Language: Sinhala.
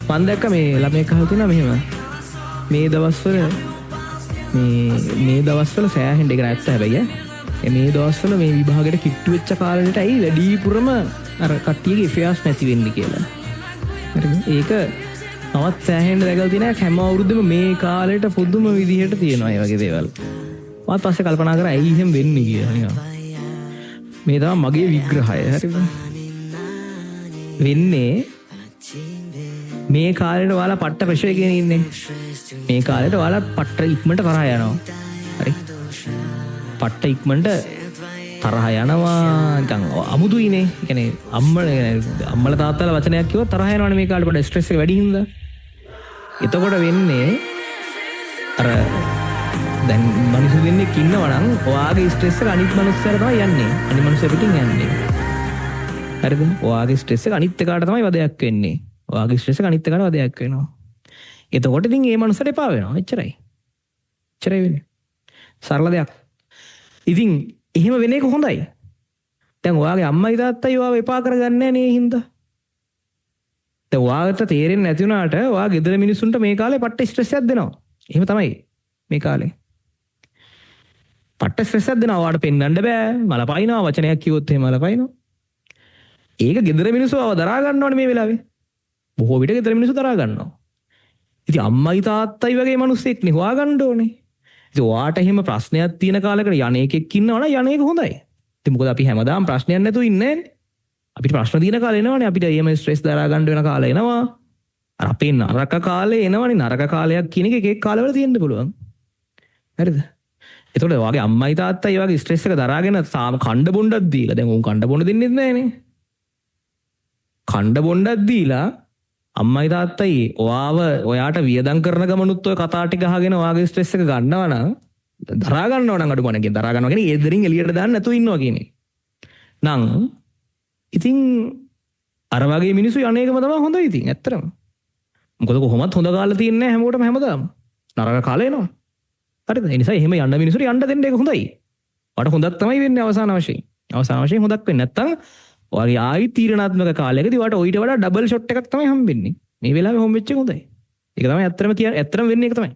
මම දැක්ක මේ ළමයෙක් අහලා තිනා මෙහෙම මේ දවස්වල සෑහෙන්න ඒක නැත්ත හැබැයි මේ දවස්වල මේ විභාගයට කිට්ටු වෙච්ච කාලෙට ඇයි වැඩිපුරම අර කට්ටියගේ affairs නැති වෙන්නේ කියලා. හරිද? ඒක මමත් සෑහෙන්න දැකලා තියෙනවා හැම අවුරුද්දෙම මේ කාලෙට පුදුම විදිහට තියෙනවා මේ වගේ දේවල්. මම පස්සේ කල්පනා කරා ඇයි එහෙම වෙන්නේ කියලා නිකන්. මේ තමයි මගේ විග්‍රහය. හරිද? වෙන්නේ මේ කාලෙට ඔයාලා පට්ට ප්‍රෙෂර් එකේ ඉන්නේ. මේ කාලෙට ඔයාලා පට්ට ඉක්මනට තරහ යනවා. හරි? පට්ට ඉක්මනට තරහ යනවා නිකන් අමුතුයිනේ. ඒ කියන්නේ අම්මලා තාත්තලා වචනයක් කිව්වොත් තරහ යනවනේ මේ කාලේ පොඩ ස්ට්‍රෙස් එක වැඩි හින්දා. එතකොට වෙන්නේ අර දැන් මිනිස්සු දෙන්නෙක් ඉන්නවා නම් ඔයාගේ ස්ට්‍රෙස් එක අනිත් මිනිස්සුන්ට තමයි යන්නේ. අනිත් මිනිස්සු පිටින් යන්නේ. හරිද? ඔයාගේ ස්ට්‍රෙස් එක අනිත් එකාට තමයි වදයක් වෙන්නේ. ඔයාගේ ස්ට්‍රෙස් එක අනිත් එකාට වදයක් වෙනවා. එතකොට ඉතින් ඒ මනුස්සට එපා වෙනවා. එච්චරයි. එච්චරයි වෙන්නේ. සරල දෙයක්. ඉතින් එහෙම වෙන එක හොඳයි. දැන් ඔයාගේ අම්මයි තාත්තයි ඔයාව එපා කරගන්නේ නැහැ නේ හින්දා. දැන් ඔයාට තේරෙන්නේ නැති වුණාට ඔයා ගෙදර මිනිස්සුන්ට මේ කාලේ පට්ට ස්ට්‍රෙස් එකක් දෙනවා. එහෙම තමයි මේ කාලේ. පට්ට ස්ට්‍රෙස් එකක් දෙනවා. ඔයාට පෙන්වන්න බෑ. මල පයින්නවා වචනයක් කිව්වොත් එහෙම මල පයින්නවා. ඒක ගෙදර මිනිස්සු ආව දරා ගන්නවනේ මේ වෙලාවේ. බොහෝ විට ගෙදර මිනිස්සු දරා ගන්නවා. ඉතින් අම්මයි තාත්තයි වගේ මිනිස්සෙක් නේ හොයාගන්න ඕනේ. ඉතින් ඔයාට එහෙම ප්‍රශ්නයක් තියෙන කාලයකට යන්නේකෙක් ඉන්නවනම් යන්නේක හොඳයි. ඉතින් මොකද අපි හැමදාම ප්‍රශ්නයක් නැතුව ඉන්නේ නැන්නේ. අපිට ප්‍රශ්න තියෙන කාලේ එනවනේ. අපිට එහෙම ස්ට්‍රෙස් දරා ගන්න වෙන කාලේ එනවා. අර අපේ නරක කාලේ එනවනේ. නරක කාලයක් කියන එක එක කාලවල තියෙන්න පුළුවන්. හරිද? එතකොට ඔයාගේ අම්මයි තාත්තයි වගේ ස්ට්‍රෙස් එක දරාගෙන කණ්ඩ බොණ්ඩක් දීලා දැන් උන් කණ්ඩ බොණ්ඩ දෙන්නෙත් නැහනේ. කණ්ඩ බොණ්ඩක් දීලා අම්මයි තාත්තයි ඔයාට වියදම් කරන ගමනුත් ඔය කතා ටික අහගෙන ඔයාගේ ස්ට්‍රෙස් එක ගන්නවා නම් දරා ගන්නවා නම් අඩුම නැගින් දරා ගන්නවා කියන්නේ ඒ දෙරින් එළියට දාන්න නැතුව ඉන්නවා කියන්නේ. නම් ඉතින් අර වගේ මිනිස්සු යන්නේකම තමයි හොඳයි ඉතින් ඇත්තටම. මොකද කොහොමත් හොඳ කාලේ තියන්නේ නැහැ හැමෝටම හැමදාම. නරක කාලේ එනවා. හරිද? ඒ නිසා එහෙම යන්න මිනිස්සුන්ට යන්න දෙන්න ඒක හොඳයි. ඔයාට හොඳක් තමයි වෙන්නේ අවසාන වශයෙන්. අවසාන වශයෙන් හොඳක් වෙන්නේ නැත්තම් ඔයාගේ ආයි තීරණාත්මක කාලයකදී ඔයාට ඊට වඩා ඩබල් ෂොට් එකක් තමයි හම්බෙන්නේ. මේ වෙලාවේ හොම්බෙච්ච එක හොඳයි. ඒක තමයි ඇත්තටම කියන්නේ ඇත්තටම වෙන්නේ ඒක තමයි.